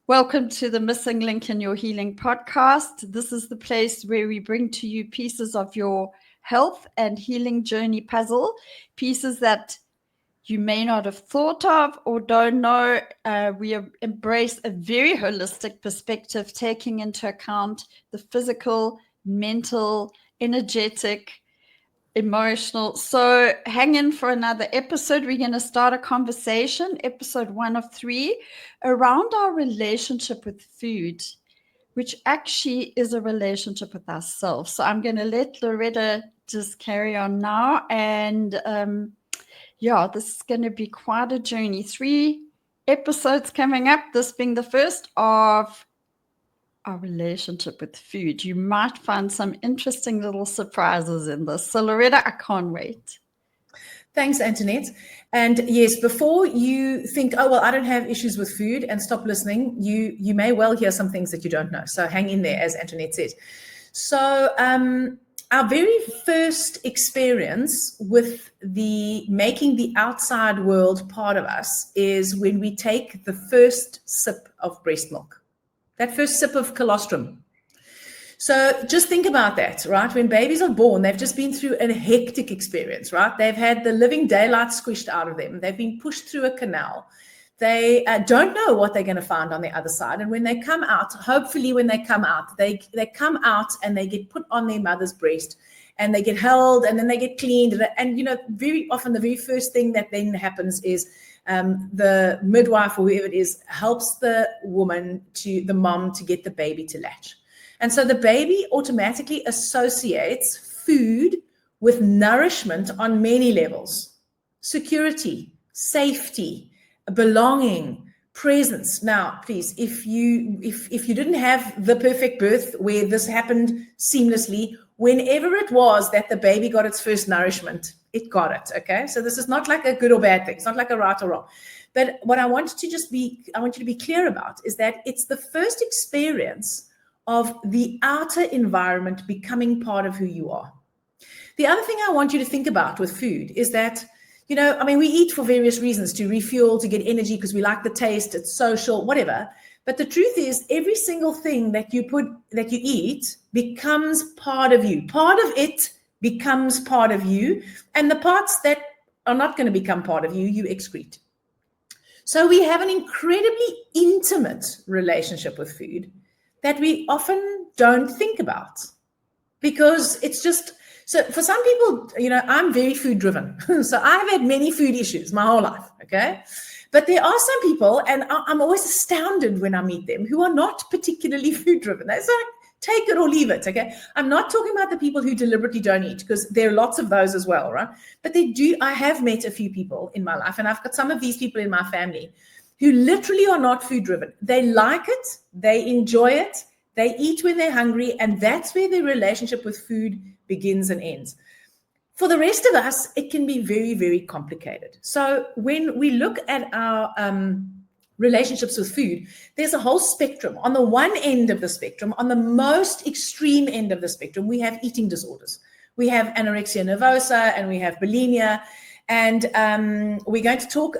Welcome to the Missing Link in Your Healing podcast. This is the place where we bring to you pieces of your health and healing journey puzzle, pieces that you may not have thought of or don't know. We embrace a very holistic perspective, taking into account the physical, mental, energetic, emotional. So hang in for another episode. We're going to start a conversation, episode 1 of 3, around our relationship with food, which actually is a relationship with ourselves. So I'm going to let Loretta just carry on now. And this is going to be quite a journey. 3 episodes coming up, this being the first of our relationship with food. You might find some interesting little surprises in this. So Loretta, I can't wait. Thanks, Antoinette. And yes, before you think, oh, well, I don't have issues with food and stop listening, you may well hear some things that you don't know. So hang in there, as Antoinette said. So our very first experience with the making the outside world part of us is when we take the first sip of breast milk. That first sip of colostrum. So just think about that, right? When babies are born, they've just been through a hectic experience, right? They've had the living daylight squished out of them. They've been pushed through a canal. They don't know what they're going to find on the other side. And when they come out, hopefully when they come out, they come out and they get put on their mother's breast and they get held and then they get cleaned. And, very often the very first thing that then happens is the midwife or whoever it is helps the mom to get the baby to latch. And so the baby automatically associates food with nourishment on many levels: security, safety, belonging, presence. Now, please, if you didn't have the perfect birth where this happened seamlessly, whenever it was that the baby got its first nourishment, it got it. Okay, so this is not like a good or bad thing. It's not like a right or wrong. But what I want you to be clear about is that it's the first experience of the outer environment becoming part of who you are. The other thing I want you to think about with food is that, we eat for various reasons, to refuel, to get energy, because we like the taste, it's social, whatever. But the truth is, every single thing that you eat becomes part of you. Part of it becomes part of you. And the parts that are not going to become part of you, you excrete. So we have an incredibly intimate relationship with food that we often don't think about, because it's just, so for some people, I'm very food driven. So I've had many food issues my whole life. Okay. But there are some people, and I'm always astounded when I meet them, who are not particularly food driven. It's like, take it or leave it. Okay. I'm not talking about the people who deliberately don't eat, because there are lots of those as well. Right. But I have met a few people in my life, and I've got some of these people in my family who literally are not food driven. They like it. They enjoy it. They eat when they're hungry. And that's where their relationship with food begins and ends. For the rest of us, it can be very, very complicated. So when we look at our relationships with food, there's a whole spectrum. On the one end of the spectrum, on the most extreme end of the spectrum, we have eating disorders. We have anorexia nervosa and we have bulimia. And we're going to talk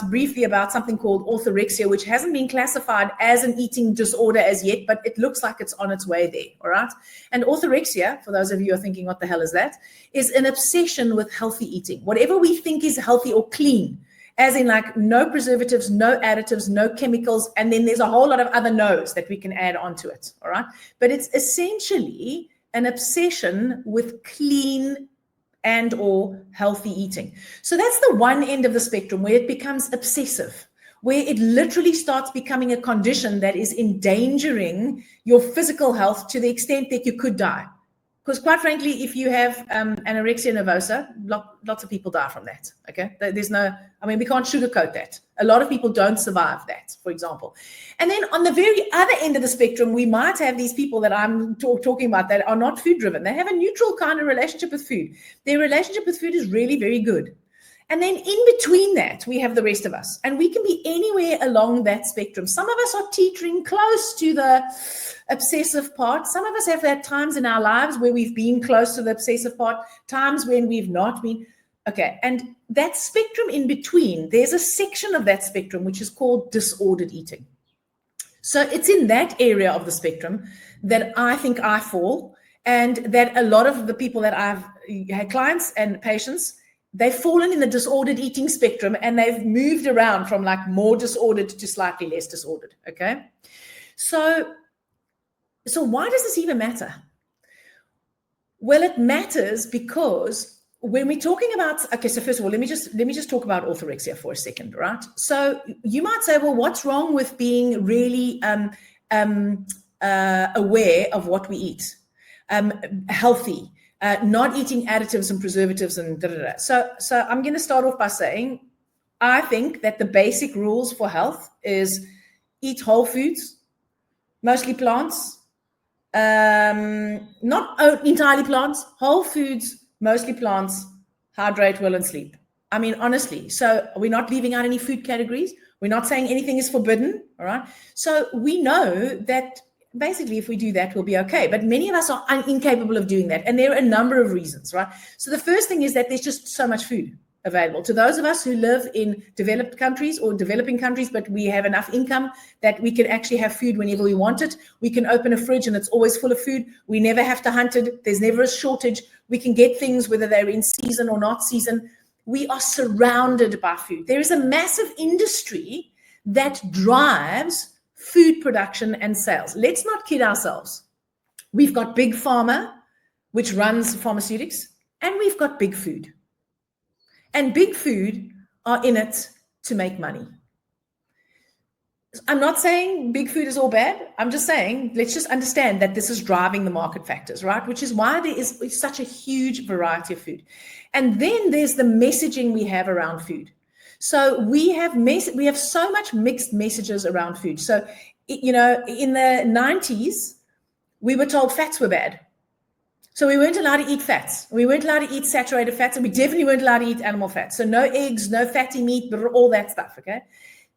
briefly about something called orthorexia, which hasn't been classified as an eating disorder as yet, but it looks like it's on its way there, all right? And orthorexia, for those of you who are thinking, what the hell is that? Is an obsession with healthy eating. Whatever we think is healthy or clean, as in like no preservatives, no additives, no chemicals, and then there's a whole lot of other no's that we can add onto it, all right? But it's essentially an obsession with clean and or healthy eating. So that's the one end of the spectrum where it becomes obsessive, where it literally starts becoming a condition that is endangering your physical health to the extent that you could die. Because quite frankly, if you have anorexia nervosa, lots of people die from that, okay? We can't sugarcoat that. A lot of people don't survive that, for example. And then on the very other end of the spectrum, we might have these people that I'm talking about that are not food driven. They have a neutral kind of relationship with food. Their relationship with food is really very good. And then in between that, we have the rest of us. And we can be anywhere along that spectrum. Some of us are teetering close to the obsessive part. Some of us have had times in our lives where we've been close to the obsessive part, times when we've not been. Okay, and that spectrum in between, there's a section of that spectrum which is called disordered eating. So it's in that area of the spectrum that I think I fall, and that a lot of the people that I've had, clients and patients, they've fallen in the disordered eating spectrum, and they've moved around from like more disordered to slightly less disordered. Okay. So why does this even matter? Well, it matters because when we're talking about, okay, so first of all, let me just talk about orthorexia for a second, right? So you might say, well, what's wrong with being really aware of what we eat, healthy, not eating additives and preservatives and da-da-da. So I'm going to start off by saying, I think that the basic rules for health is eat whole foods, mostly plants, not entirely plants, whole foods, mostly plants, hydrate well and sleep. I mean, honestly, so we're not leaving out any food categories. We're not saying anything is forbidden, all right? So we know that basically if we do that, we'll be okay. But many of us are incapable of doing that. And there are a number of reasons, right? So the first thing is that there's just so much food available. To those of us who live in developed countries or developing countries, but we have enough income that we can actually have food whenever we want it. We can open a fridge and it's always full of food. We never have to hunt it. There's never a shortage. We can get things whether they're in season or not season. We are surrounded by food. There is a massive industry that drives food production and sales. Let's not kid ourselves. We've got big pharma, which runs pharmaceutics, and we've got big food. And big food are in it to make money. I'm not saying big food is all bad. I'm just saying, let's just understand that this is driving the market factors, right? Which is why there is such a huge variety of food. And then there's the messaging we have around food. So we have so much mixed messages around food. So, in the 90s, we were told fats were bad. So we weren't allowed to eat fats. We weren't allowed to eat saturated fats, and we definitely weren't allowed to eat animal fats. So no eggs, no fatty meat, all that stuff, okay?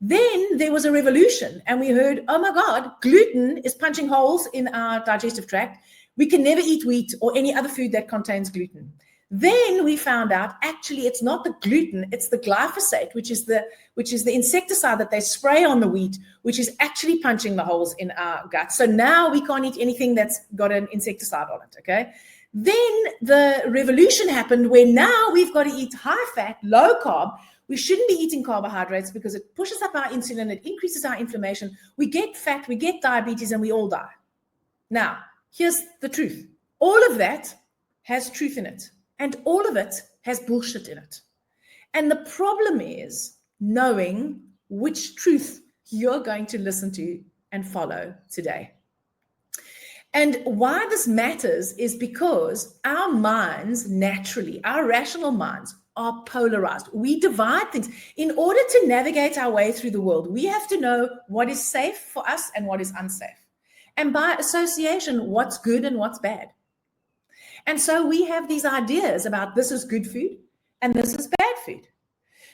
Then there was a revolution, and we heard, oh my God, gluten is punching holes in our digestive tract. We can never eat wheat or any other food that contains gluten. Then we found out, actually, it's not the gluten, it's the glyphosate, which is the insecticide that they spray on the wheat, which is actually punching the holes in our gut. So now we can't eat anything that's got an insecticide on it, okay? Then the revolution happened where now we've got to eat high fat, low carb. We shouldn't be eating carbohydrates because it pushes up our insulin, it increases our inflammation. We get fat, we get diabetes, and we all die. Now, here's the truth. All of that has truth in it. And all of it has bullshit in it. And the problem is knowing which truth you're going to listen to and follow today. And why this matters is because our minds naturally, our rational minds, are polarized. We divide things. In order to navigate our way through the world, we have to know what is safe for us and what is unsafe. And by association, what's good and what's bad. And so we have these ideas about this is good food and this is bad food.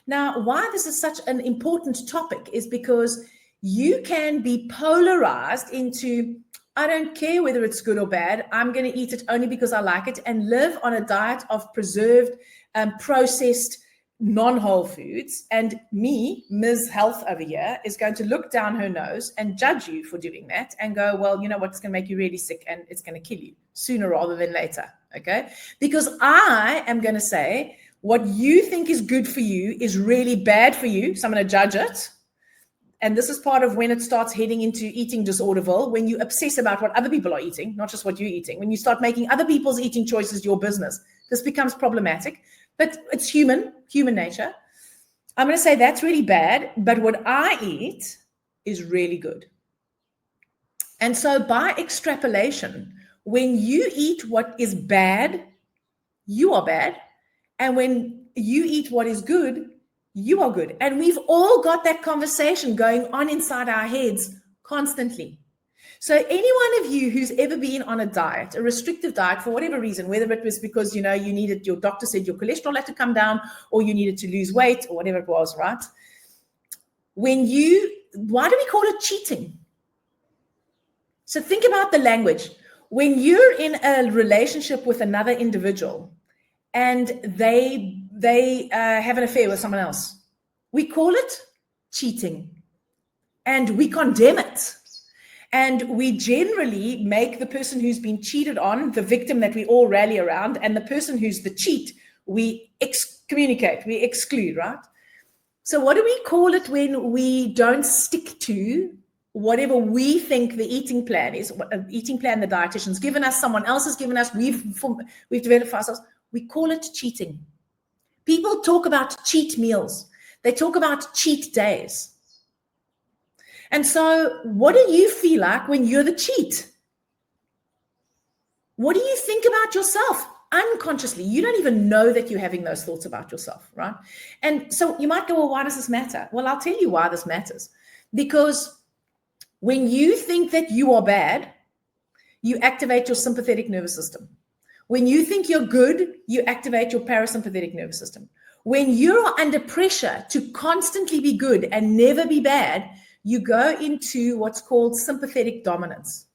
Now, why this is such an important topic is because you can be polarized into, I don't care whether it's good or bad, I'm going to eat it only because I like it, and live on a diet of preserved, processed, non-whole foods. And me, Ms. Health over here, is going to look down her nose and judge you for doing that and go, well, you know what, it's going to make you really sick and it's going to kill you sooner rather than later, okay? Because I am going to say what you think is good for you is really bad for you, so I'm going to judge it. And this is part of when it starts heading into eating disorderville, when you obsess about what other people are eating, not just what you're eating. When you start making other people's eating choices your business, this becomes problematic. But it's human nature. I'm going to say that's really bad, but what I eat is really good. And so by extrapolation, when you eat what is bad, you are bad. And when you eat what is good, you are good. And we've all got that conversation going on inside our heads constantly. So any one of you who's ever been on a diet, a restrictive diet for whatever reason, whether it was because, you needed, your doctor said your cholesterol had to come down, or you needed to lose weight, or whatever it was, right? Why do we call it cheating? So think about the language. When you're in a relationship with another individual and they have an affair with someone else, we call it cheating and we condemn it. And we generally make the person who's been cheated on the victim that we all rally around, and the person who's the cheat, we excommunicate, we exclude, right? So what do we call it when we don't stick to whatever we think the eating plan is, eating plan the dietitian's given us, someone else has given us, we've developed for ourselves? We call it cheating. People talk about cheat meals. They talk about cheat days. And so what do you feel like when you're the cheat? What do you think about yourself unconsciously? You don't even know that you're having those thoughts about yourself, right? And so you might go, well, why does this matter? Well, I'll tell you why this matters. Because when you think that you are bad, you activate your sympathetic nervous system. When you think you're good, you activate your parasympathetic nervous system. When you're under pressure to constantly be good and never be bad, you go into what's called sympathetic dominance.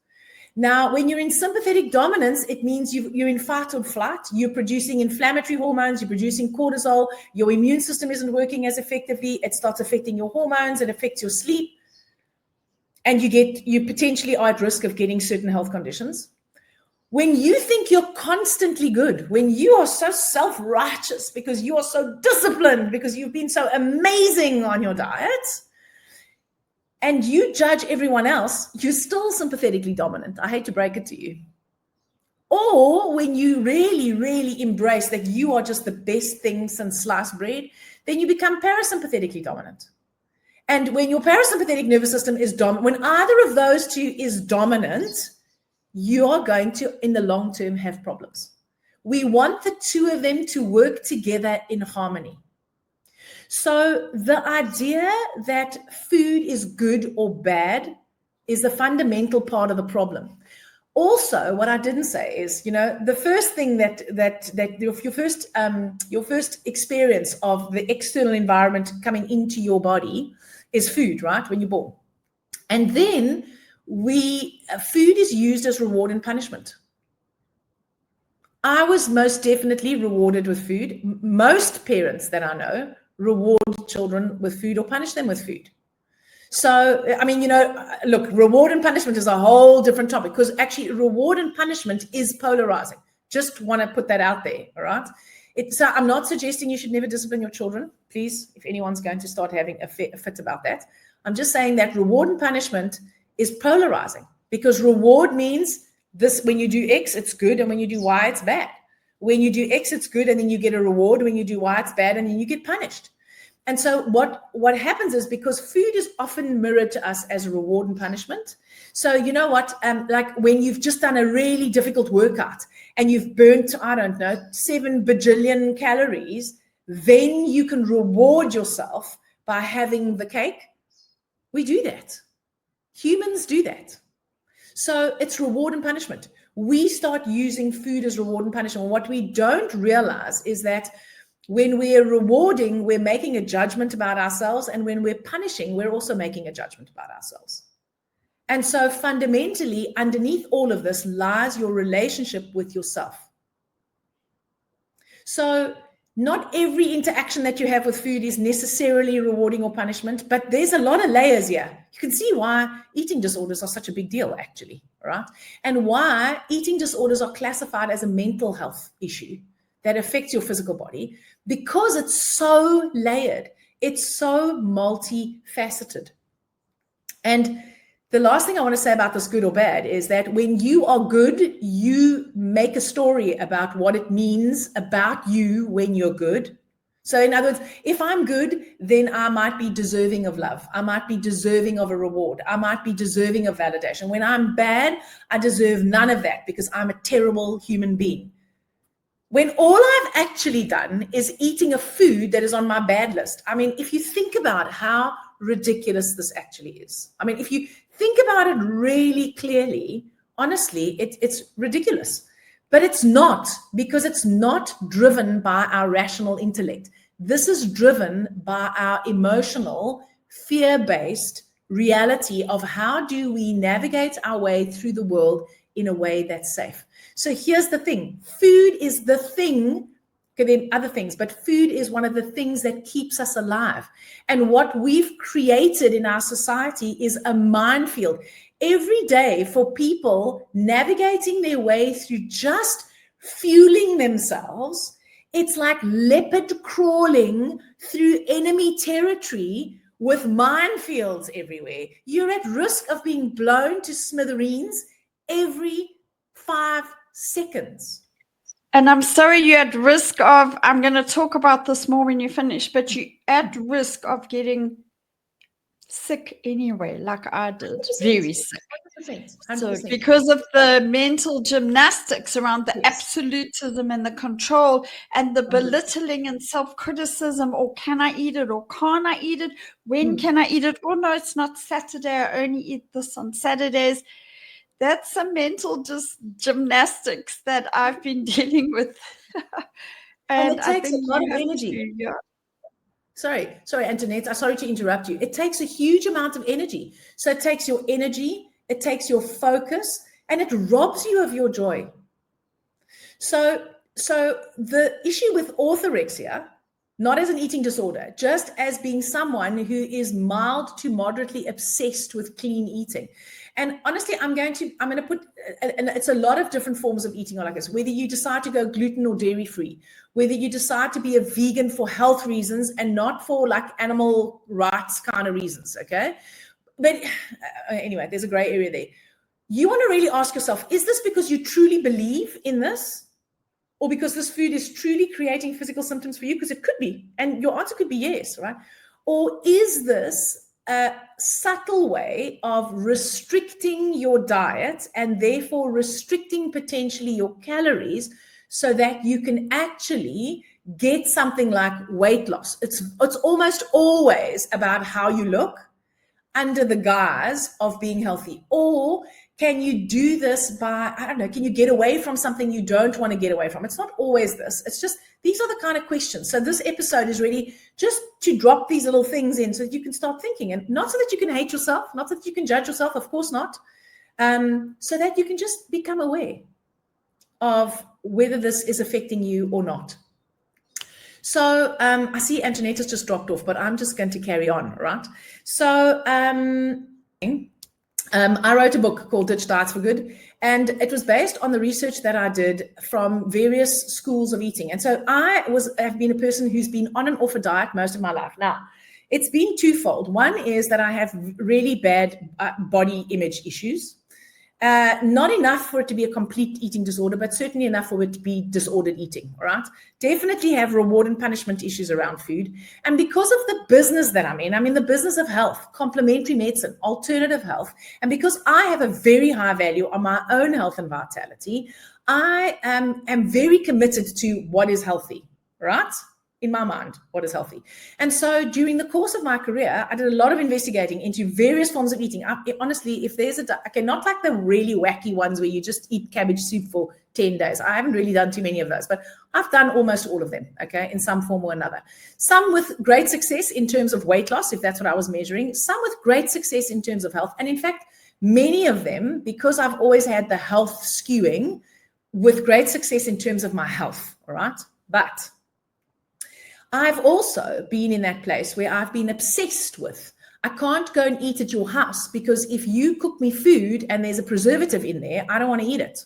Now, when you're in sympathetic dominance, it means you're in fight or flight. You're producing inflammatory hormones. You're producing cortisol. Your immune system isn't working as effectively. It starts affecting your hormones. It affects your sleep. And you potentially are at risk of getting certain health conditions. When you think you're constantly good, when you are so self-righteous because you are so disciplined, because you've been so amazing on your diet, and you judge everyone else, you're still sympathetically dominant. I hate to break it to you. Or when you really, really embrace that you are just the best thing since sliced bread, then you become parasympathetically dominant. And when your parasympathetic nervous system is dominant, when either of those two is dominant, you are going to, in the long term, have problems. We want the two of them to work together in harmony. So the idea that food is good or bad is a fundamental part of the problem. Also, what I didn't say is, the first thing that your first experience of the external environment coming into your body is food, right? When you're born. And then food is used as reward and punishment. I was most definitely rewarded with food. Most parents that I know reward children with food or punish them with food. So, look, reward and punishment is a whole different topic, because actually reward and punishment is polarizing. Just want to put that out there, all right? So I'm not suggesting you should never discipline your children. Please, if anyone's going to start having a fit about that. I'm just saying that reward and punishment is polarizing, because reward means this: when you do X, it's good, and when you do Y, it's bad. When you do X, it's good, and then you get a reward. When you do Y, it's bad, and then you get punished. And so what happens is, because food is often mirrored to us as reward and punishment. So you know what, like when you've just done a really difficult workout and you've burnt, 7 bajillion calories, then you can reward yourself by having the cake. We do that. Humans do that. So it's reward and punishment. We start using food as reward and punishment. What we don't realize is that when we're rewarding, we're making a judgment about ourselves. And when we're punishing, we're also making a judgment about ourselves. And so fundamentally, underneath all of this lies your relationship with yourself. So not every interaction that you have with food is necessarily rewarding or punishment, but there's a lot of layers here. You can see why eating disorders are such a big deal, actually, right? And why eating disorders are classified as a mental health issue that affects your physical body, because it's so layered. It's so multifaceted. And the last thing I want to say about this good or bad is that when you are good, you make a story about what it means about you when you're good. So in other words, if I'm good, then I might be deserving of love. I might be deserving of a reward. I might be deserving of validation. When I'm bad, I deserve none of that because I'm a terrible human being. When all I've actually done is eating a food that is on my bad list. I mean, if you think about how ridiculous this actually is. I mean, if you think about it really clearly, honestly, it's ridiculous. But it's not, because it's not driven by our rational intellect. This is driven by our emotional, fear-based reality of how do we navigate our way through the world in a way that's safe. So here's the thing. Food is the thing Okay, then other things, but food is one of the things that keeps us alive. And what we've created in our society is a minefield every day for people navigating their way through just fueling themselves. It's like leopard crawling through enemy territory with minefields everywhere. You're at risk of being blown to smithereens every 5 seconds. And I'm sorry, you're at risk of, I'm going to talk about this more when you finish, but you're at risk of getting sick anyway, like I did, 100%. very sick. 100%. So because of the mental gymnastics around the Yes. absolutism and the control and the belittling and self-criticism, or can I eat it or can't I eat it? When can I eat it? Oh no, it's not Saturday. I only eat this on Saturdays. That's some mental just gymnastics that I've been dealing with. And it takes a lot of energy. Yeah. Sorry, Antoinette. I'm sorry to interrupt you. It takes a huge amount of energy. So it takes your energy, it takes your focus, and it robs you of your joy. So the issue with orthorexia, not as an eating disorder, just as being someone who is mild to moderately obsessed with clean eating. And honestly, I'm going to put, and it's a lot of different forms of eating like this, whether you decide to go gluten or dairy free, whether you decide to be a vegan for health reasons and not for like animal rights kind of reasons, okay? But anyway, there's a gray area there. You want to really ask yourself, is this because you truly believe in this? Or because this food is truly creating physical symptoms for you? Because it could be. And your answer could be yes, right? Or is this a subtle way of restricting your diet and therefore restricting potentially your calories so that you can actually get something like weight loss? It's almost always about how you look under the guise of being healthy. Or can you do this by, I don't know, can you get away from something you don't want to get away from? It's not always this. It's just, these are the kind of questions. So this episode is really just to drop these little things in so that you can start thinking, and not so that you can hate yourself, not so that you can judge yourself, of course not, so that you can just become aware of whether this is affecting you or not. So I see Antoinette has just dropped off, but I'm just going to carry on, right? So I wrote a book called Ditch Diets for Good, and it was based on the research that I did from various schools of eating. And so I have been a person who's been on and off a diet most of my life. Now, it's been twofold. One is that I have really bad body image issues. Not enough for it to be a complete eating disorder, but certainly enough for it to be disordered eating, right? Definitely have reward and punishment issues around food. And because of the business that I'm in the business of health, complementary medicine, alternative health. And because I have a very high value on my own health and vitality, I am very committed to what is healthy, right? In my mind, what is healthy. And so during the course of my career, I did a lot of investigating into various forms of eating. Honestly, if there's not like the really wacky ones where you just eat cabbage soup for 10 days. I haven't really done too many of those, but I've done almost all of them, okay, in some form or another. Some with great success in terms of weight loss, if that's what I was measuring. Some with great success in terms of health. And in fact, many of them, because I've always had the health skewing, with great success in terms of my health, all right? But I've also been in that place where I've been obsessed with, I can't go and eat at your house because if you cook me food and there's a preservative in there, I don't want to eat it.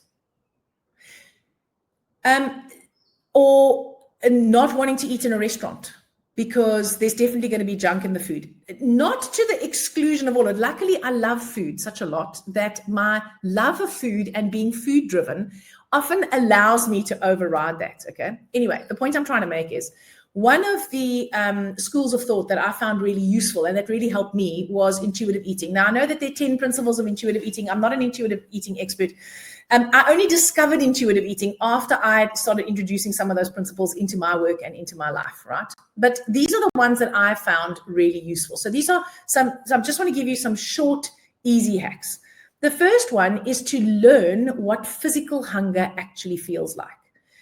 Or not wanting to eat in a restaurant because there's definitely going to be junk in the food. Not to the exclusion of all of it. Luckily, I love food such a lot that my love of food and being food driven often allows me to override that, okay? Anyway, the point I'm trying to make is, one of the schools of thought that I found really useful and that really helped me was intuitive eating. Now, I know that there are 10 principles of intuitive eating. I'm not an intuitive eating expert. I only discovered intuitive eating after I started introducing some of those principles into my work and into my life, right? But these are the ones that I found really useful. So these are some, I just want to give you some short, easy hacks. The first one is to learn what physical hunger actually feels like.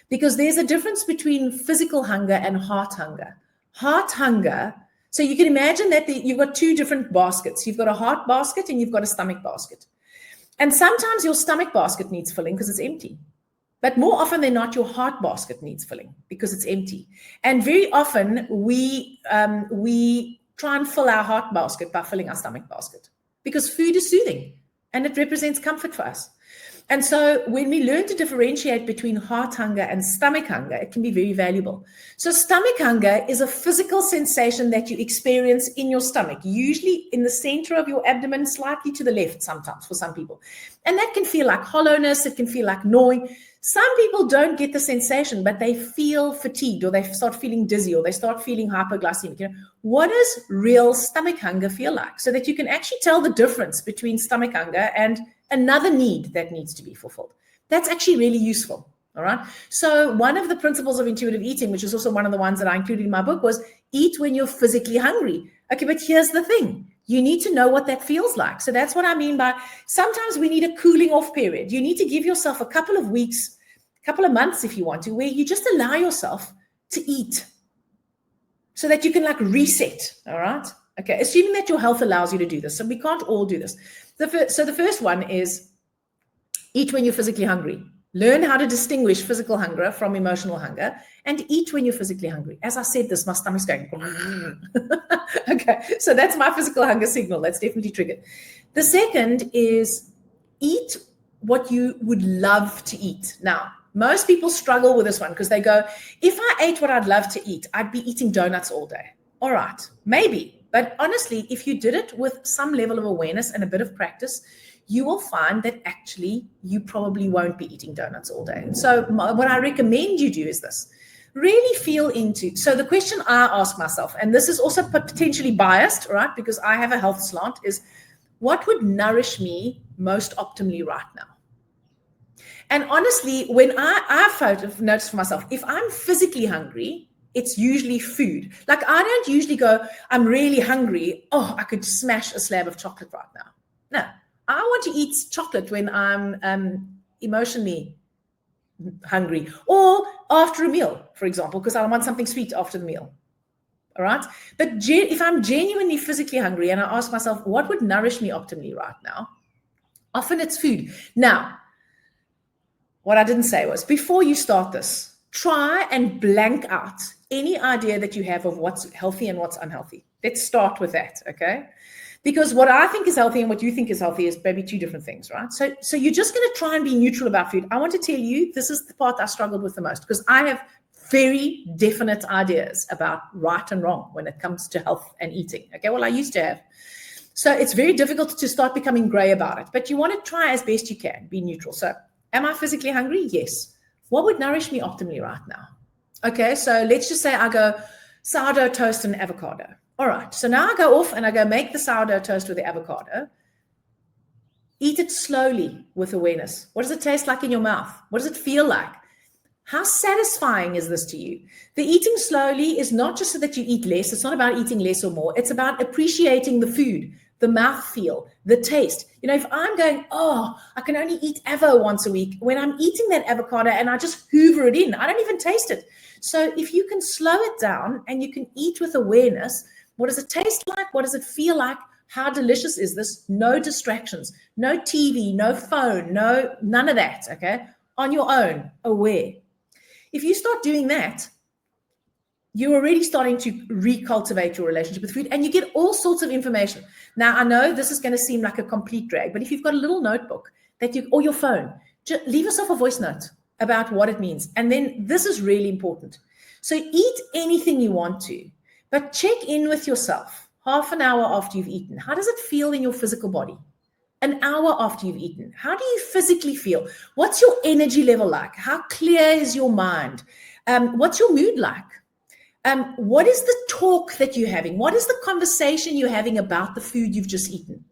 Because there's a difference between physical hunger and heart hunger. Heart hunger, so you can imagine that you've got two different baskets. You've got a heart basket and you've got a stomach basket. And sometimes your stomach basket needs filling because it's empty. But more often than not, your heart basket needs filling because it's empty. And very often we try and fill our heart basket by filling our stomach basket because food is soothing and it represents comfort for us. And so when we learn to differentiate between heart hunger and stomach hunger, it can be very valuable. So stomach hunger is a physical sensation that you experience in your stomach, usually in the center of your abdomen, slightly to the left sometimes for some people. And that can feel like hollowness, it can feel like gnawing. Some people don't get the sensation, but they feel fatigued, or they start feeling dizzy, or they start feeling hypoglycemic. You know, what does real stomach hunger feel like? So that you can actually tell the difference between stomach hunger and another need that needs to be fulfilled. That's actually really useful. All right. So one of the principles of intuitive eating, which is also one of the ones that I included in my book, was eat when you're physically hungry. Okay, but here's the thing. You need to know what that feels like. So that's what I mean by sometimes we need a cooling off period. You need to give yourself a couple of weeks, a couple of months if you want to, where you just allow yourself to eat so that you can like reset. All right. Okay. Assuming that your health allows you to do this. So we can't all do this. So the first one is eat when you're physically hungry. Learn how to distinguish physical hunger from emotional hunger and eat when you're physically hungry. As I said this, my stomach's going. Okay, so that's my physical hunger signal. That's definitely triggered. The second is eat what you would love to eat. Now, most people struggle with this one because they go, if I ate what I'd love to eat, I'd be eating donuts all day. All right, maybe. But honestly, if you did it with some level of awareness and a bit of practice, you will find that actually you probably won't be eating donuts all day. So what I recommend you do is this. Really feel into, so the question I ask myself, and this is also potentially biased, right? Because I have a health slant, is what would nourish me most optimally right now? And honestly, when I've noticed for myself, if I'm physically hungry, it's usually food. Like I don't usually go, I'm really hungry. Oh, I could smash a slab of chocolate right now. No, I want to eat chocolate when I'm emotionally hungry or after a meal, for example, because I want something sweet after the meal. All right. But if I'm genuinely physically hungry and I ask myself, what would nourish me optimally right now? Often it's food. Now, what I didn't say was before you start this, try and blank out any idea that you have of what's healthy and what's unhealthy. Let's start with that, okay? Because what I think is healthy and what you think is healthy is maybe two different things, right? So you're just going to try and be neutral about food. I want to tell you, this is the part I struggled with the most because I have very definite ideas about right and wrong when it comes to health and eating. Okay, well, I used to have. So it's very difficult to start becoming gray about it, but you want to try as best you can, be neutral. So am I physically hungry? Yes. What would nourish me optimally right now? Okay, so let's just say I go sourdough toast and avocado. All right, so now I go off and I go make the sourdough toast with the avocado. Eat it slowly with awareness. What does it taste like in your mouth? What does it feel like? How satisfying is this to you? The eating slowly is not just so that you eat less. It's not about eating less or more. It's about appreciating the food, the mouthfeel, the taste. You know, if I'm going, oh, I can only eat avo once a week, when I'm eating that avocado and I just hoover it in, I don't even taste it. So if you can slow it down and you can eat with awareness, what does it taste like? What does it feel like? How delicious is this? No distractions, no TV, no phone, none of that, okay? On your own, aware. If you start doing that, you're already starting to recultivate your relationship with food and you get all sorts of information. Now, I know this is going to seem like a complete drag, but if you've got a little notebook or your phone, just leave yourself a voice note about what it means. And then this is really important. So eat anything you want to, but check in with yourself half an hour after you've eaten. How does it feel in your physical body? An hour after you've eaten, how do you physically feel? What's your energy level like? How clear is your mind? What's your mood like? What is the talk that you're having? What is the conversation you're having about the food you've just eaten?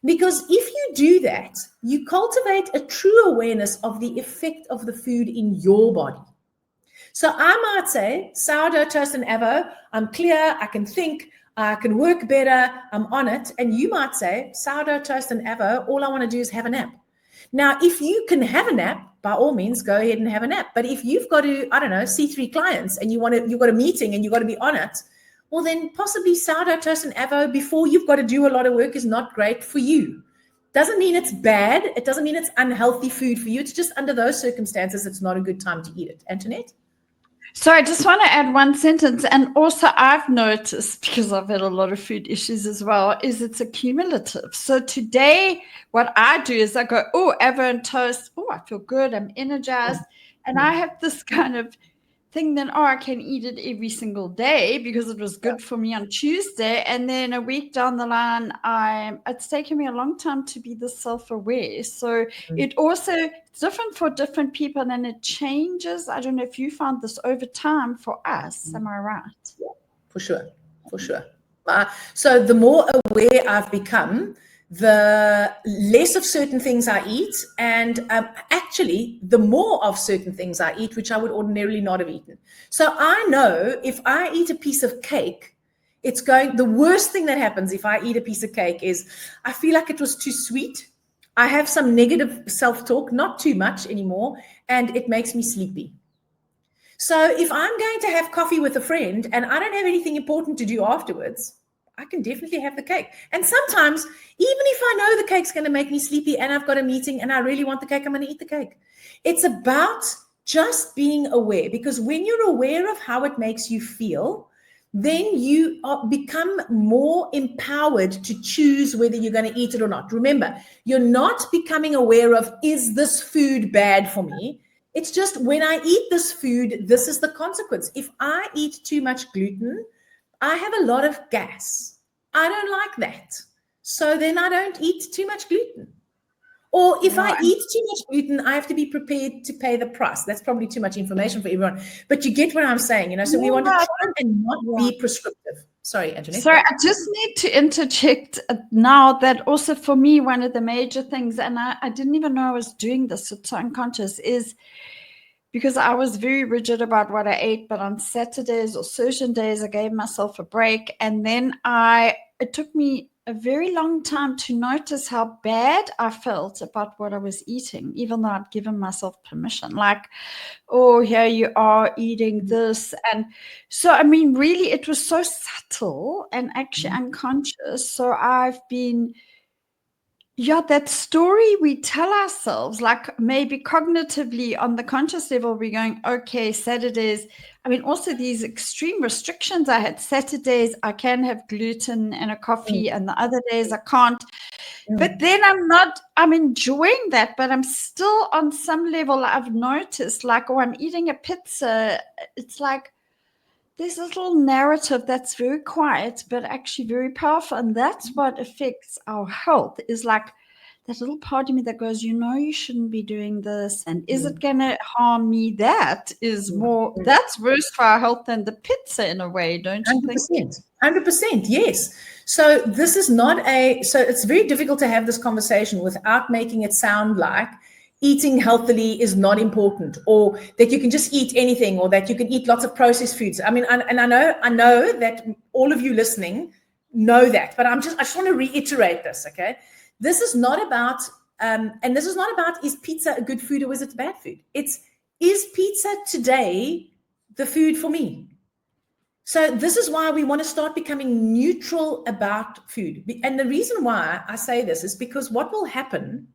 Because if you do that, you cultivate a true awareness of the effect of the food in your body. So I might say, sourdough toast and avo, I'm clear, I can think, I can work better, I'm on it. And you might say, sourdough toast and avo, all I want to do is have a nap. Now, if you can have a nap, by all means, go ahead and have a nap. But if you've got to, I don't know, see 3 clients and you've got a meeting and you've got to be on it, well, then possibly sourdough toast and avo before you've got to do a lot of work is not great for you. Doesn't mean it's bad. It doesn't mean it's unhealthy food for you. It's just under those circumstances, it's not a good time to eat it. Antoinette? So I just want to add one sentence. And also I've noticed, because I've had a lot of food issues as well, is it's accumulative. So today what I do is I go, oh, Avo and toast. Oh, I feel good. I'm energized. And I have this kind of thing then, oh, I can eat it every single day because it was good for me on Tuesday. And then a week down the line, it's taken me a long time to be this self-aware. So it also, it's different for different people and it changes. I don't know if you found this over time for us. Am I right? Yeah, for sure. For sure. So the more aware I've become, the less of certain things I eat, and actually the more of certain things I eat, which I would ordinarily not have eaten. So I know if I eat a piece of cake, the worst thing that happens if I eat a piece of cake is I feel like it was too sweet. I have some negative self-talk, not too much anymore, and it makes me sleepy. So if I'm going to have coffee with a friend and I don't have anything important to do afterwards, I can definitely have the cake. And sometimes, even if I know the cake's going to make me sleepy and I've got a meeting and I really want the cake, I'm going to eat the cake. It's about just being aware, because when you're aware of how it makes you feel, then you become more empowered to choose whether you're going to eat it or not. Remember, you're not becoming aware of, is this food bad for me? It's just, when I eat this food, this is the consequence. If I eat too much gluten, I have a lot of gas. I don't like that. So then I don't eat too much gluten. Or if I eat too much gluten, I have to be prepared to pay the price. That's probably too much information for everyone. But you get what I'm saying, So we want to try and not be prescriptive. Sorry, Antoinette. Sorry, I just need to interject now that also for me, one of the major things, and I didn't even know I was doing this, it's so unconscious, is because I was very rigid about what I ate, but on Saturdays or certain days, I gave myself a break. And then it took me a very long time to notice how bad I felt about what I was eating, even though I'd given myself permission. Like, oh, here you are eating this. And so, I mean, really, it was so subtle and actually unconscious. So I've been... Yeah, that story we tell ourselves, like maybe cognitively on the conscious level, we're going, okay, Saturdays. I mean, also these extreme restrictions I had. Saturdays, I can have gluten and a coffee, and the other days I can't. But then I'm enjoying that, but I'm still on some level, I've noticed, like, oh, I'm eating a pizza. It's like, there's a little narrative that's very quiet, but actually very powerful. And that's what affects our health, is like that little part of me that goes, you shouldn't be doing this. And is it going to harm me? That is more, that's worse for our health than the pizza in a way, don't you 100%, think? 100%, yes. So this is not so it's very difficult to have this conversation without making it sound like eating healthily is not important, or that you can just eat anything, or that you can eat lots of processed foods. I mean, and I know that all of you listening know that, but I just want to reiterate this, okay? This is not about, and this is not about, is pizza a good food or is it bad food? It's, is pizza today the food for me? So this is why we want to start becoming neutral about food. And the reason why I say this is because what will happen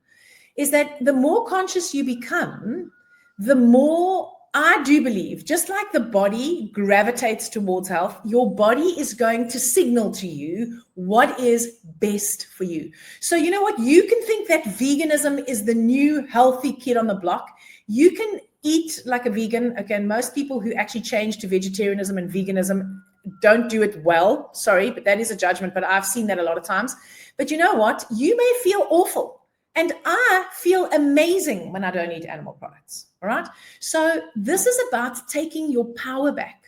is that the more conscious you become, the more, I do believe, just like the body gravitates towards health, your body is going to signal to you what is best for you. So you know what? You can think that veganism is the new healthy kid on the block. You can eat like a vegan. Again, most people who actually change to vegetarianism and veganism don't do it well. Sorry, but that is a judgment, but I've seen that a lot of times. But you know what? You may feel awful. And I feel amazing when I don't eat animal products, all right? So this is about taking your power back.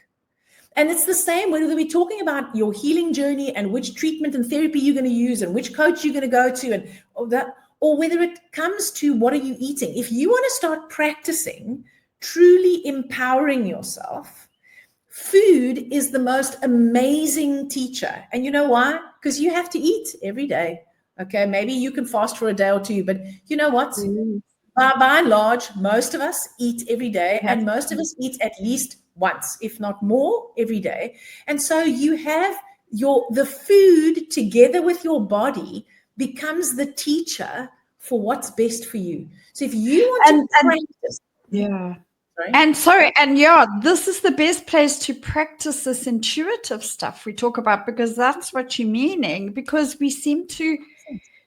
And it's the same whether we're talking about your healing journey and which treatment and therapy you're going to use and which coach you're going to go to, and all that, or whether it comes to what are you eating. If you want to start practicing truly empowering yourself, food is the most amazing teacher. And you know why? Because you have to eat every day. Okay, maybe you can fast for a day or two, but you know what? By and large, most of us eat every day, and most of us eat at least once, if not more, every day. And so you have the food together with your body becomes the teacher for what's best for you. So if you want to practice, this is the best place to practice this intuitive stuff we talk about, because that's what you're meaning. Because we seem to,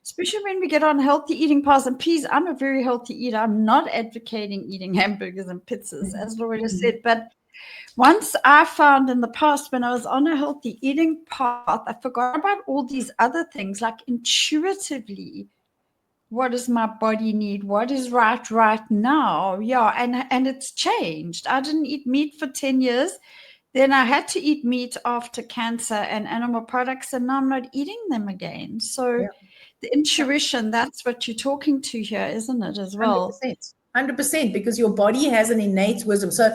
especially when we get on healthy eating paths, and please, I'm a very healthy eater. I'm not advocating eating hamburgers and pizzas, as Loretta said, but once I found in the past when I was on a healthy eating path, I forgot about all these other things, like intuitively, what does my body need? What is right now? Yeah, and it's changed. I didn't eat meat for 10 years. Then I had to eat meat after cancer and animal products, and now I'm not eating them again. So the intuition, that's what you're talking to here, isn't it, as well? 100%, because your body has an innate wisdom. So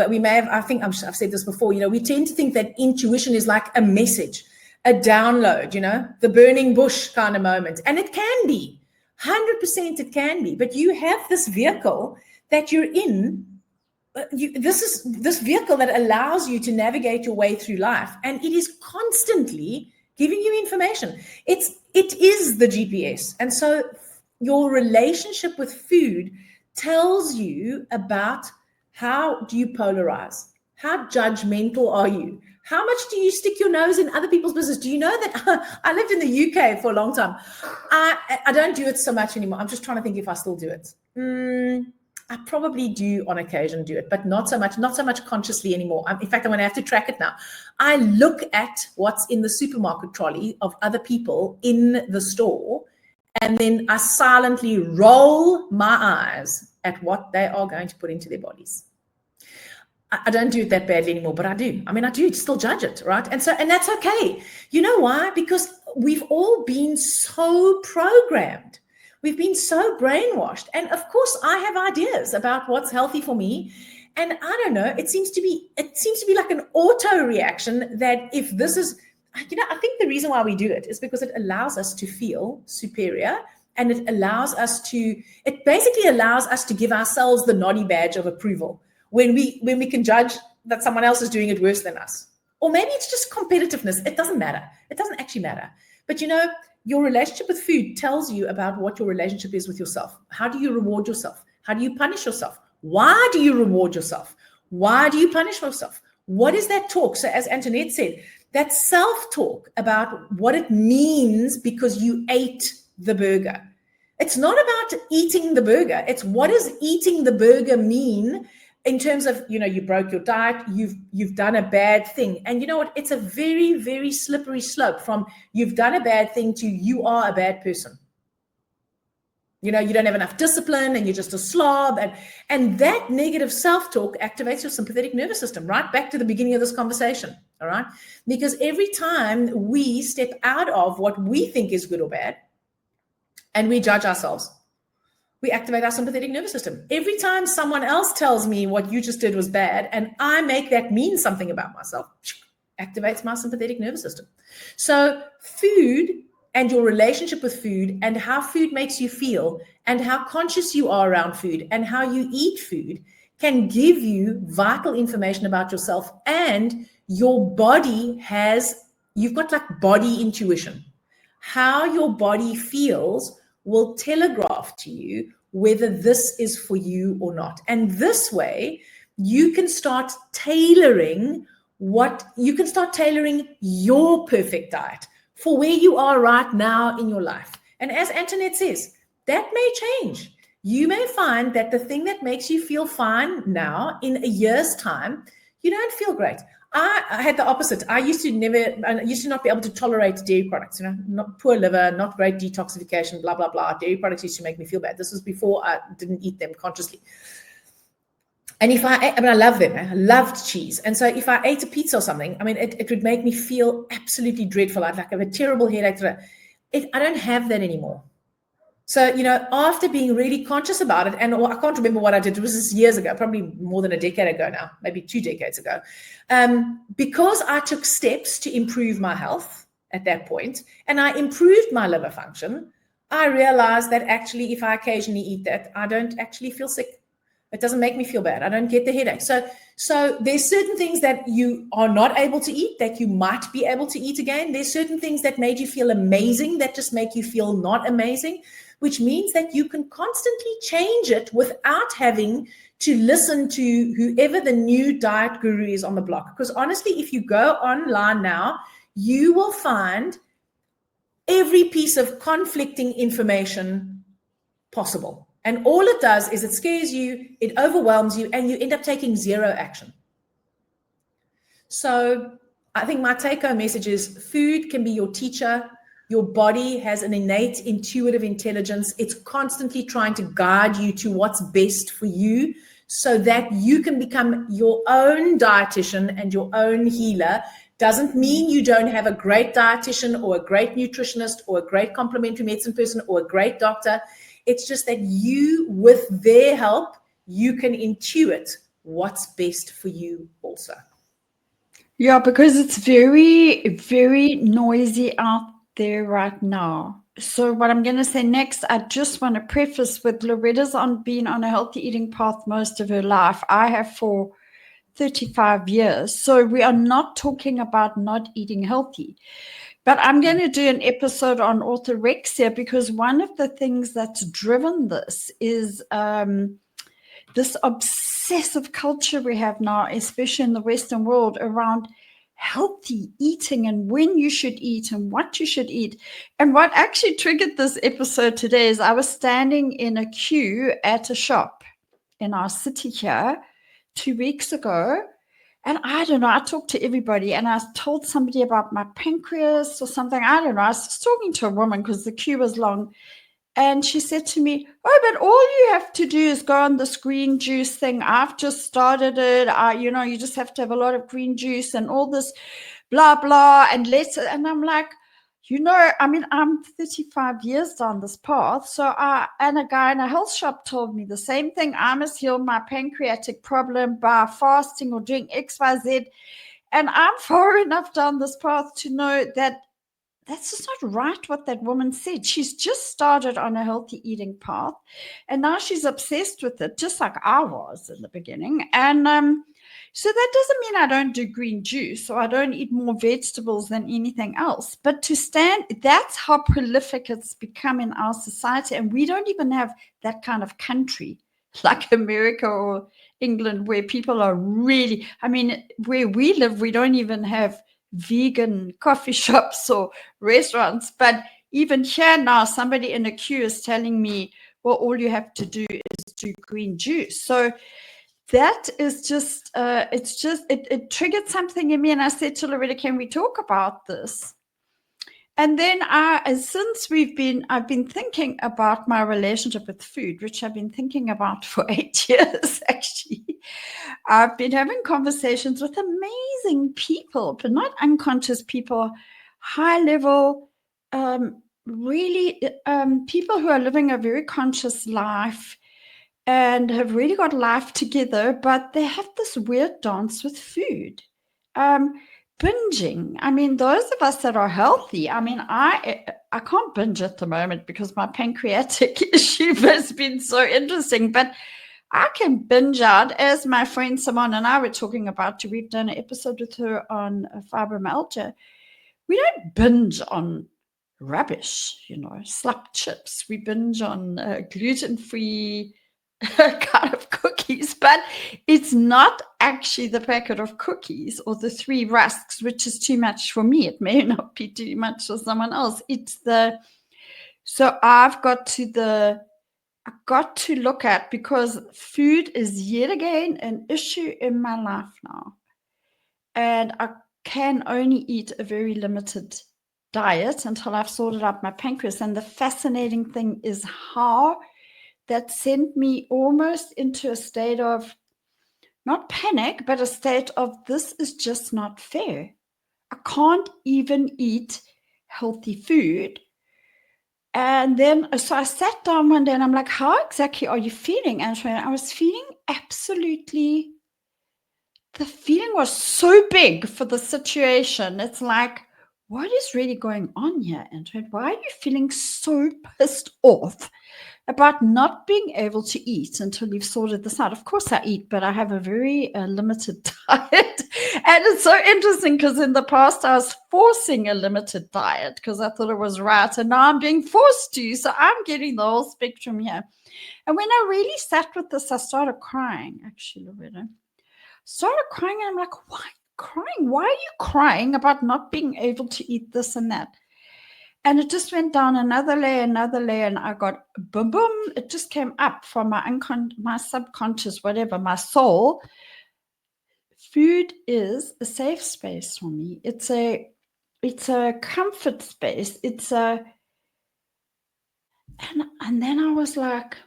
we may have, I think I've said this before, we tend to think that intuition is like a message, a download, the burning bush kind of moment. And it can be, 100% it can be, but you have this vehicle that you're in. This is this vehicle that allows you to navigate your way through life. And it is constantly giving you information. It is the GPS. And so your relationship with food tells you about how do you polarize? How judgmental are you? How much do you stick your nose in other people's business? Do you know that I lived in the UK for a long time? I don't do it so much anymore. I'm just trying to think if I still do it. I probably do on occasion do it, but not so much consciously anymore. In fact, I'm going to have to track it now. I look at what's in the supermarket trolley of other people in the store, and then I silently roll my eyes at what they are going to put into their bodies. I don't do it that badly anymore, but I do. I do still judge it, right? And that's okay. You know why? Because we've all been so programmed. We've been so brainwashed. And of course, I have ideas about what's healthy for me. And I don't know, it seems to be like an auto reaction that if this is, I think the reason why we do it is because it allows us to feel superior, and it basically allows us to give ourselves the noddy badge of approval when we can judge that someone else is doing it worse than us. Or maybe it's just competitiveness. It doesn't matter. It doesn't actually matter. But your relationship with food tells you about what your relationship is with yourself. How do you reward yourself? How do you punish yourself? Why do you reward yourself? Why do you punish yourself? What is that talk? So as Antoinette said, that self-talk about what it means because you ate the burger. It's not about eating the burger. It's what does eating the burger mean in terms of, you broke your diet, you've done a bad thing. And you know what? It's a very, very slippery slope from you've done a bad thing to you are a bad person. You don't have enough discipline and you're just a slob. And that negative self-talk activates your sympathetic nervous system, right back to the beginning of this conversation, all right? Because every time we step out of what we think is good or bad and we judge ourselves, we activate our sympathetic nervous system. Every time someone else tells me what you just did was bad and I make that mean something about myself, activates my sympathetic nervous system. So food and your relationship with food and how food makes you feel and how conscious you are around food and how you eat food can give you vital information about yourself. And your body you've got like body intuition. How your body feels will telegraph to you whether this is for you or not. And this way, you can start tailoring your perfect diet for where you are right now in your life. And as Antoinette says, that may change. You may find that the thing that makes you feel fine now, in a year's time, you don't feel great. I had the opposite. I used to not be able to tolerate dairy products, not poor liver, not great detoxification, blah, blah, blah. Dairy products used to make me feel bad. This was before I didn't eat them consciously. And I love them. I loved cheese. And so if I ate a pizza or something, it would make me feel absolutely dreadful. I'd have a terrible headache. I don't have that anymore. So, after being really conscious about it, and I can't remember what I did. It was just years ago, probably more than a decade ago now, maybe 2 decades ago. Because I took steps to improve my health at that point, and I improved my liver function, I realized that actually, if I occasionally eat that, I don't actually feel sick. It doesn't make me feel bad. I don't get the headache. So there's certain things that you are not able to eat that you might be able to eat again. There's certain things that made you feel amazing that just make you feel not amazing, which means that you can constantly change it without having to listen to whoever the new diet guru is on the block. Because honestly, if you go online now, you will find every piece of conflicting information possible. And all it does is it scares you, it overwhelms you, and you end up taking zero action. So I think my take-home message is food can be your teacher. Your body has an innate intuitive intelligence. It's constantly trying to guide you to what's best for you so that you can become your own dietitian and your own healer. Doesn't mean you don't have a great dietitian or a great nutritionist or a great complementary medicine person or a great doctor. It's just that you, with their help, you can intuit what's best for you also. Yeah, because it's very, very noisy out there right now. So what I'm going to say next, I just want to preface with Loretta's been on a healthy eating path most of her life. I have for 35 years. So we are not talking about not eating healthy. But I'm going to do an episode on orthorexia because one of the things that's driven this is this obsessive culture we have now, especially in the Western world, around healthy eating and when you should eat and what you should eat. And what actually triggered this episode today is I was standing in a queue at a shop in our city here 2 weeks ago. And I don't know, I talked to everybody and I told somebody about my pancreas or something. I don't know. I was talking to a woman because the queue was long. And she said to me, oh, but all you have to do is go on this green juice thing. I've just started it. You just have to have a lot of green juice and all this blah, blah. And I'm like, I'm 35 years down this path. And a guy in a health shop told me the same thing. I must heal my pancreatic problem by fasting or doing X, Y, Z. And I'm far enough down this path to know that that's just not right what that woman said. She's just started on a healthy eating path and now she's obsessed with it, just like I was in the beginning. And so that doesn't mean I don't do green juice or I don't eat more vegetables than anything else. But that's how prolific it's become in our society. And we don't even have that kind of country like America or England where people are really, where we live, we don't even have vegan coffee shops or restaurants, but even here now somebody in a queue is telling me, well, all you have to do is do green juice. So that is just it triggered something in me, and I said to Loretta, can we talk about this? And then since I've been thinking about my relationship with food, which I've been thinking about for 8 years, actually. I've been having conversations with amazing people, but not unconscious people, high level, really people who are living a very conscious life and have really got life together, but they have this weird dance with food. Binging. Those of us that are healthy, I can't binge at the moment because my pancreatic issue has been so interesting, but I can binge out, as my friend Simone and I were talking about. We've done an episode with her on fibromyalgia. We don't binge on rubbish, slap chips. We binge on gluten-free kind of cookies, but it's not actually the packet of cookies or the 3 rusks, which is too much for me. It may not be too much for someone else. So I've got to look at, because food is yet again an issue in my life now. And I can only eat a very limited diet until I've sorted out my pancreas. And the fascinating thing is how that sent me almost into a state of not panic, but a state of this is just not fair. I can't even eat healthy food. And then, so I sat down one day and I'm like, how exactly are you feeling, Antoine? I was feeling absolutely, the feeling was so big for the situation. It's like, what is really going on here, Antoine? Why are you feeling so pissed off about not being able to eat until you've sorted this out. Of course I eat, but I have a very limited diet. And it's so interesting because in the past I was forcing a limited diet because I thought it was right. And now I'm being forced to. So I'm getting the whole spectrum here. And when I really sat with this, I started crying, actually, Loretta. Started crying, and I'm like, why crying? Why are you crying about not being able to eat this and that? And it just went down another layer, and I got boom, boom. It just came up from my subconscious, whatever, my soul. Food is a safe space for me. It's a comfort space. And then I was like,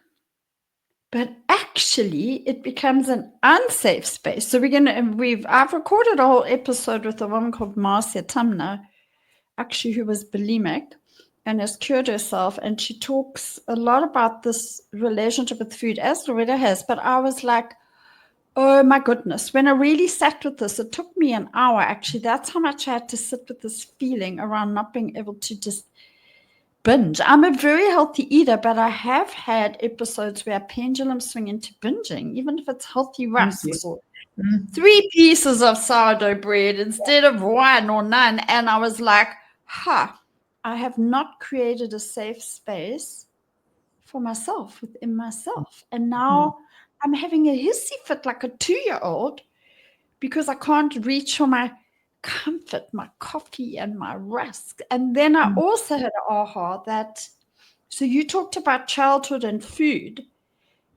but actually it becomes an unsafe space. So I've recorded a whole episode with a woman called Marcia Tumner, actually, who was bulimic and has cured herself. And she talks a lot about this relationship with food, as Loretta has. But I was like, oh my goodness, when I really sat with this, it took me an hour, actually. That's how much I had to sit with this feeling around not being able to just binge. I'm a very healthy eater, but I have had episodes where I pendulum swing into binging, even if it's healthy rusks or 3 pieces of sourdough bread instead of 1 or none. And I was like, I have not created a safe space for myself within myself. And now I'm having a hissy fit like a 2-year-old because I can't reach for my comfort, my coffee and my rusk. And then I also had an aha that, so you talked about childhood and food.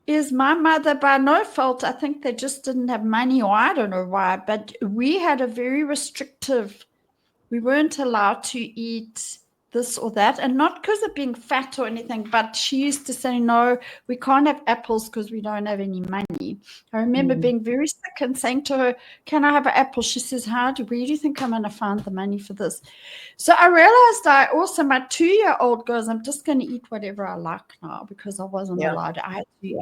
Is my mother by no fault, I think they just didn't have money, or I don't know why, but we had a very restrictive, we weren't allowed to eat this or that, and not because of being fat or anything, but she used to say, no, we can't have apples because we don't have any money. I remember being very sick and saying to her, can I have an apple? She says, where do you think I'm going to find the money for this? So I realized my 2-year-old goes, I'm just going to eat whatever I like now because I wasn't allowed. I had to eat.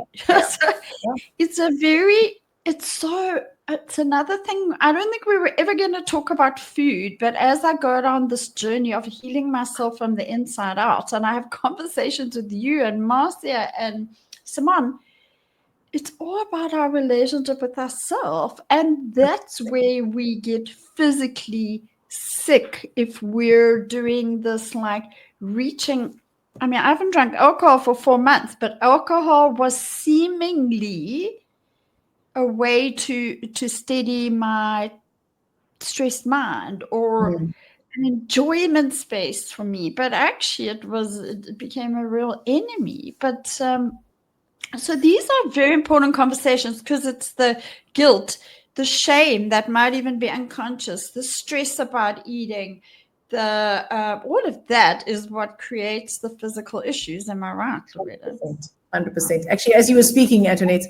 So it's another thing. I don't think we were ever going to talk about food, but as I go down this journey of healing myself from the inside out, and I have conversations with you and Marcia and Simone, it's all about our relationship with ourselves. And that's where we get physically sick if we're doing this, like reaching. I mean, I haven't drank alcohol for 4 months, but alcohol was seemingly a way to steady my stressed mind or an enjoyment space for me. But actually it became a real enemy. But so these are very important conversations because it's the guilt, the shame that might even be unconscious, the stress about eating, all of that is what creates the physical issues. Am I right, Loretta? 100%. Actually, as you were speaking, Antoinette,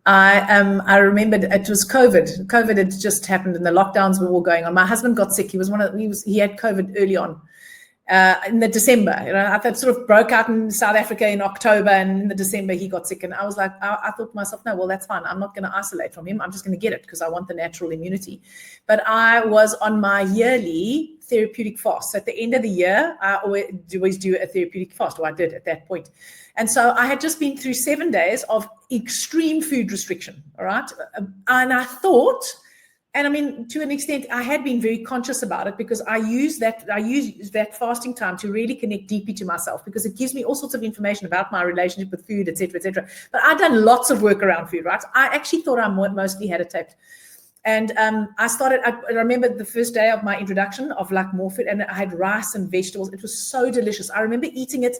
I remembered it was COVID. COVID had just happened and the lockdowns were all going on. My husband got sick. He had COVID early on in the December. I sort of broke out in South Africa in October, and in the December he got sick. And I was like, I thought to myself, no, well, that's fine. I'm not going to isolate from him. I'm just going to get it because I want the natural immunity. But I was on my yearly therapeutic fast. So at the end of the year, I always do a therapeutic fast, or I did at that point. And so I had just been through 7 days of extreme food restriction, all right? And I thought, and I mean, to an extent, I had been very conscious about it because I use that fasting time to really connect deeply to myself because it gives me all sorts of information about my relationship with food, et cetera, et cetera. But I'd done lots of work around food, right? I actually thought I mostly had it taped. And I remember the first day of my introduction of like more food, and I had rice and vegetables. It was so delicious. I remember eating it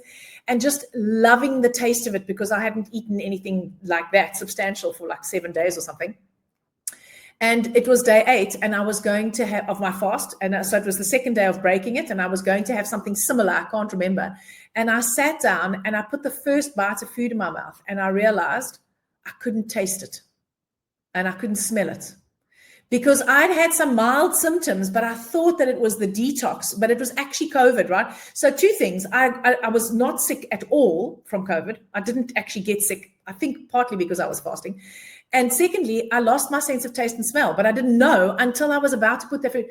and just loving the taste of it because I hadn't eaten anything like that substantial for like 7 days or something. And it was day 8, and I was going to have of my fast. And so it was the second day of breaking it, and I was going to have something similar. I can't remember. And I sat down and I put the first bite of food in my mouth, and I realized I couldn't taste it and I couldn't smell it. Because I'd had some mild symptoms, but I thought that it was the detox, but it was actually COVID, right? So 2 things. I was not sick at all from COVID. I didn't actually get sick, I think partly because I was fasting. And secondly, I lost my sense of taste and smell, but I didn't know until I was about to put that food.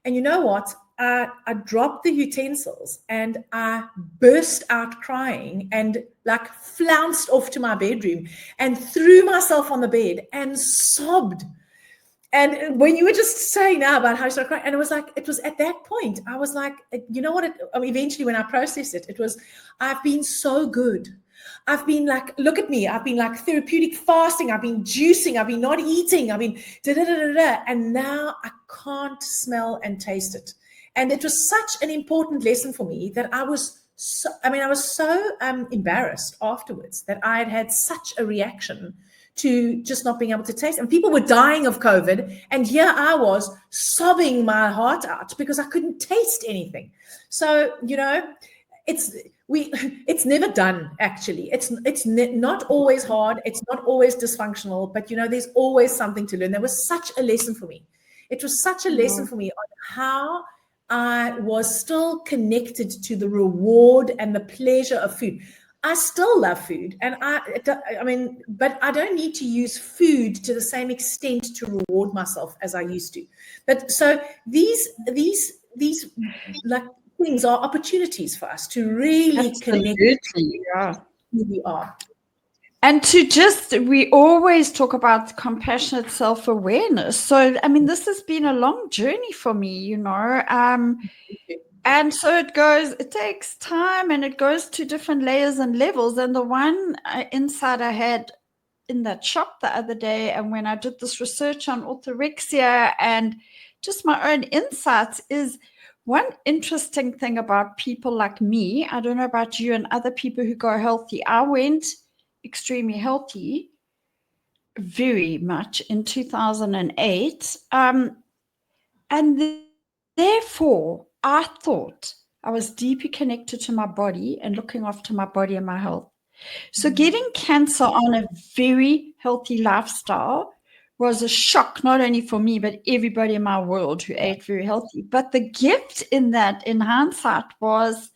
And you know what? I dropped the utensils and I burst out crying and like flounced off to my bedroom and threw myself on the bed and sobbed. And when you were just saying now about how I started crying, and it was at that point, I was like, you know what? Eventually, when I processed it, it was, I've been so good. I've been like, look at me. I've been like therapeutic fasting. I've been juicing. I've been not eating. I've been da-da-da-da-da. And now I can't smell and taste it. And it was such an important lesson for me that I was so embarrassed afterwards that I had had such a reaction to just not being able to taste. And people were dying of COVID. And here I was sobbing my heart out because I couldn't taste anything. So, you know, it's never done, actually. It's not always hard. It's not always dysfunctional, but, you know, there's always something to learn. There was such a lesson for me. It was such a lesson for me on how I was still connected to the reward and the pleasure of food. I still love food, and but I don't need to use food to the same extent to reward myself as I used to. But so these like things are opportunities for us to really connect to who we are. And we always talk about compassionate self-awareness. So, I mean, this has been a long journey for me, you know. And so it takes time, and it goes to different layers and levels. And the one insight I had in that shop the other day, and when I did this research on orthorexia and just my own insights, is one interesting thing about people like me. I don't know about you and other people who go healthy. I went extremely healthy very much in 2008. And therefore, I thought I was deeply connected to my body and looking after my body and my health. So getting cancer on a very healthy lifestyle was a shock, not only for me, but everybody in my world who ate very healthy. But the gift in that, in hindsight, was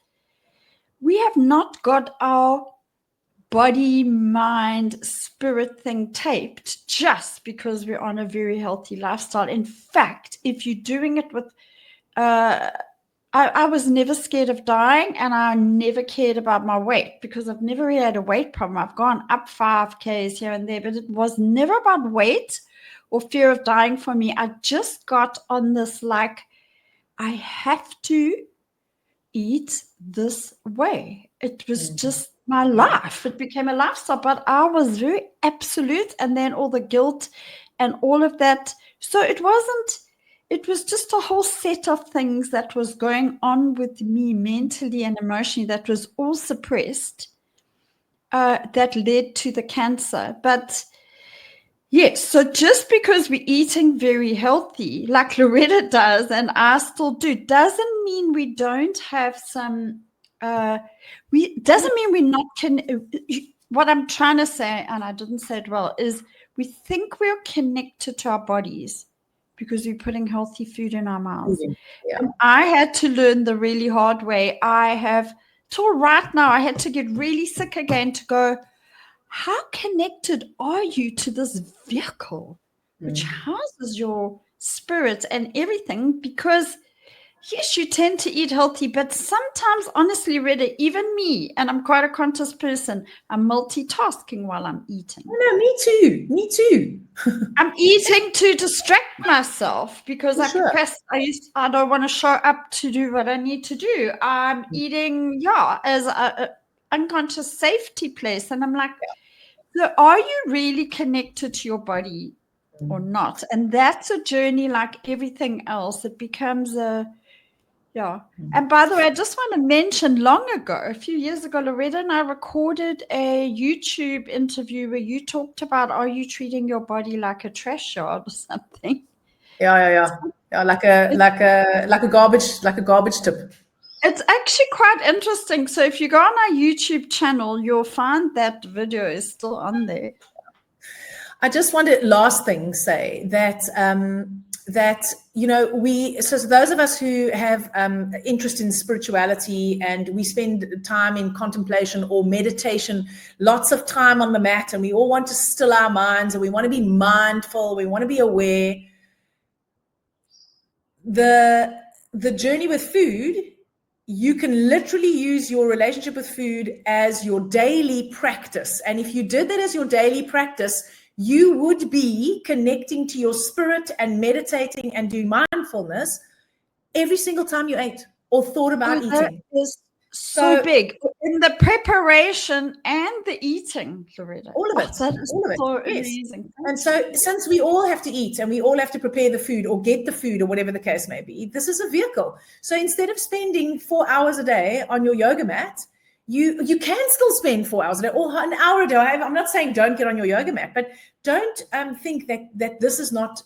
we have not got our body, mind, spirit thing taped just because we're on a very healthy lifestyle. In fact, if you're doing it with I was never scared of dying, and I never cared about my weight because I've never really had a weight problem. I've gone up 5 kgs here and there, but it was never about weight or fear of dying for me. I just got on this, like, I have to eat this way. It was just my life. It became a lifestyle, but I was very absolute, and then all the guilt and all of that. So it was just a whole set of things that was going on with me mentally and emotionally that was all suppressed, that led to the cancer. But yes, so just because we're eating very healthy, like Loretta does, and I still do, doesn't mean we don't have some, doesn't mean we're not, what I'm trying to say, and I didn't say it well, is we think we're connected to our bodies because we're putting healthy food in our mouths. Yeah. And I had to learn the really hard way. Till right now, I had to get really sick again to go, how connected are you to this vehicle which houses your spirit and everything? Because yes, you tend to eat healthy, but sometimes, honestly, Rita, even me, and I'm quite a conscious person, I'm multitasking while I'm eating. No, me too. I'm eating to distract myself because I don't want to show up to do what I need to do. I'm eating, as an unconscious safety place. And I'm like, so are you really connected to your body or not? And that's a journey like everything else. It becomes And by the way, I just want to mention, a few years ago, Loretta and I recorded a YouTube interview where you talked about, are you treating your body like a trash yard or something? Yeah, like a garbage tip. It's actually quite interesting. So if you go on our YouTube channel, you'll find that video is still on there. I just want to last thing say that so those of us who have interest in spirituality, and we spend time in contemplation or meditation, lots of time on the mat, and we all want to still our minds, and we want to be mindful, we want to be aware. the journey with food, you can literally use your relationship with food as your daily practice. And if you did that as your daily practice, you would be connecting to your spirit and meditating and doing mindfulness every single time you ate or thought about eating. That is so big in the preparation and the eating, Loretta. All of it. That is all of it. so Yes. amazing. And so since we all have to eat and we all have to prepare the food or get the food or whatever the case may be, this is a vehicle. So instead of spending 4 hours a day on your yoga mat, you can still spend 4 hours a day or an hour a day. I'm not saying don't get on your yoga mat, but don't think that this is not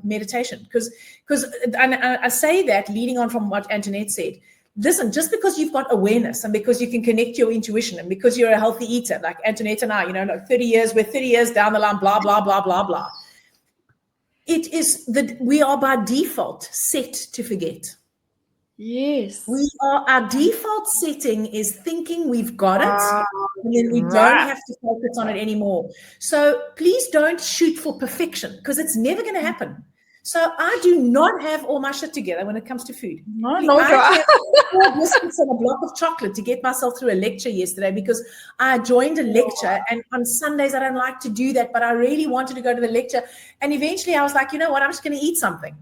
meditation. Because I say that leading on from what Antoinette said. Listen, just because you've got awareness and because you can connect to your intuition and because you're a healthy eater, like Antoinette and I, like 30 years down the line, blah, blah, blah, blah, blah. It is that we are by default set to forget. Yes. Our default setting is thinking we've got it and then we don't have to focus on it anymore. So please don't shoot for perfection because it's never going to happen. So I do not have all my shit together when it comes to food. I had 4 biscuits and a block of chocolate to get myself through a lecture yesterday because I joined a lecture and on Sundays I don't like to do that, but I really wanted to go to the lecture. And eventually I was like, you know what, I'm just going to eat something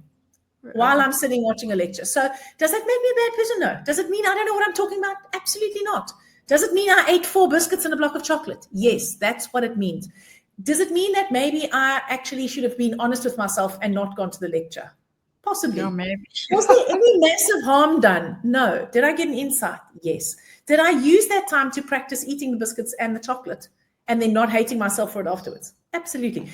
while I'm sitting watching a lecture. So does that make me a bad person? No. Does it mean I don't know what I'm talking about? Absolutely not. Does it mean I ate 4 biscuits and a block of chocolate? Yes, that's what it means. Does it mean that maybe I actually should have been honest with myself and not gone to the lecture? Possibly. No, maybe. Was there any massive harm done? No. Did I get an insight? Yes. Did I use that time to practice eating the biscuits and the chocolate and then not hating myself for it afterwards? Absolutely.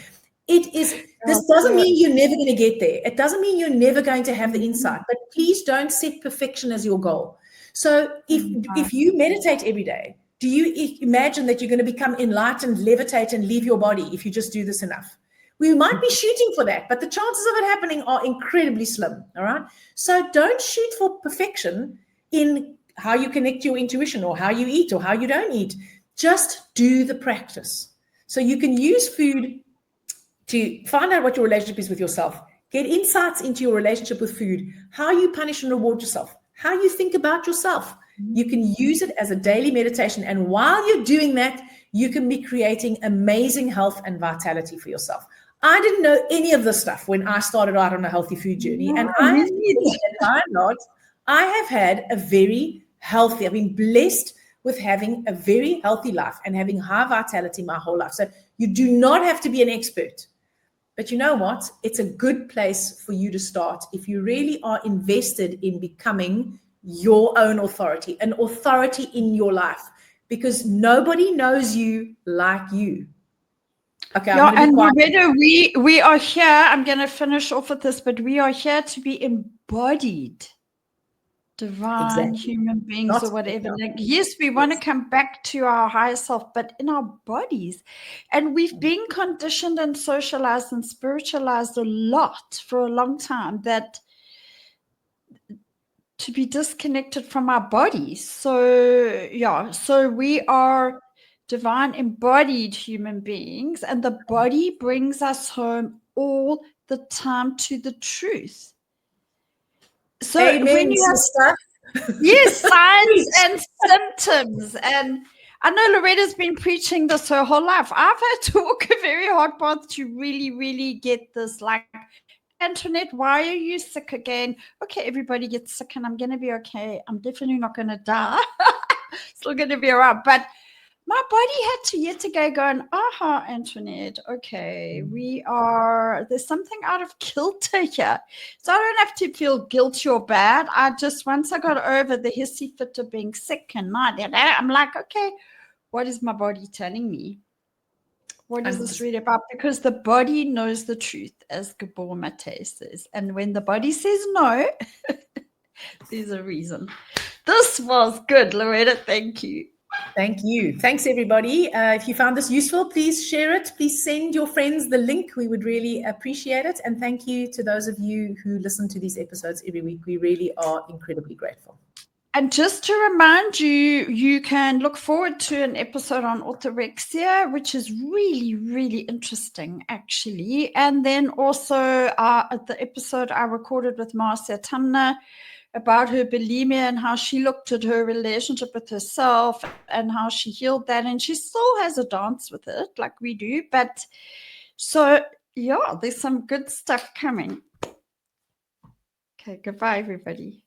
This doesn't mean you're never going to get there. It doesn't mean you're never going to have the insight, but please don't set perfection as your goal. So if you meditate every day, do you imagine that you're going to become enlightened, levitate, and leave your body if you just do this enough? We might be shooting for that, but the chances of it happening are incredibly slim, all right? So don't shoot for perfection in how you connect to your intuition or how you eat or how you don't eat. Just do the practice. So you can use food to find out what your relationship is with yourself, get insights into your relationship with food, how you punish and reward yourself, how you think about yourself. You can use it as a daily meditation. And while you're doing that, you can be creating amazing health and vitality for yourself. I didn't know any of this stuff when I started out on a healthy food journey. And I have to say, I have had a very healthy, I've been blessed with having a very healthy life and having high vitality my whole life. So you do not have to be an expert. But you know what? It's a good place for you to start if you really are invested in becoming your own authority, an authority in your life, because nobody knows you like you. Okay. And Loretta, we are here. I'm going to finish off with this, but we are here to be embodied divine human beings or whatever. Like, yes, we want to come back to our higher self, but in our bodies. And we've been conditioned and socialized and spiritualized a lot for a long time that to be disconnected from our bodies. So we are divine embodied human beings, and the body brings us home all the time to the truth. So amen, when you have signs and symptoms, and I know Loretta's been preaching this her whole life. I've had to walk a very hard path to really, really get this. Like, Antoinette, why are you sick again? Okay, everybody gets sick and I'm going to be okay. I'm definitely not going to die. Still going to be around. But my body had to yet again going, Antoinette, okay, there's something out of kilter here. So I don't have to feel guilty or bad. Once I got over the hissy fit of being sick and I'm like, okay, what is my body telling me? What is this really about? Because the body knows the truth, as Gabor Mate says. And when the body says no, there's a reason. This was good, Loretta. Thank you. Thank you. Thanks, everybody. If you found this useful, please share it. Please send your friends the link. We would really appreciate it. And thank you to those of you who listen to these episodes every week. We really are incredibly grateful. And just to remind you, you can look forward to an episode on orthorexia, which is really, really interesting, actually. And then also the episode I recorded with Marcia Tumner about her bulimia and how she looked at her relationship with herself and how she healed that. And she still has a dance with it like we do. But so, yeah, there's some good stuff coming. Okay, goodbye, everybody.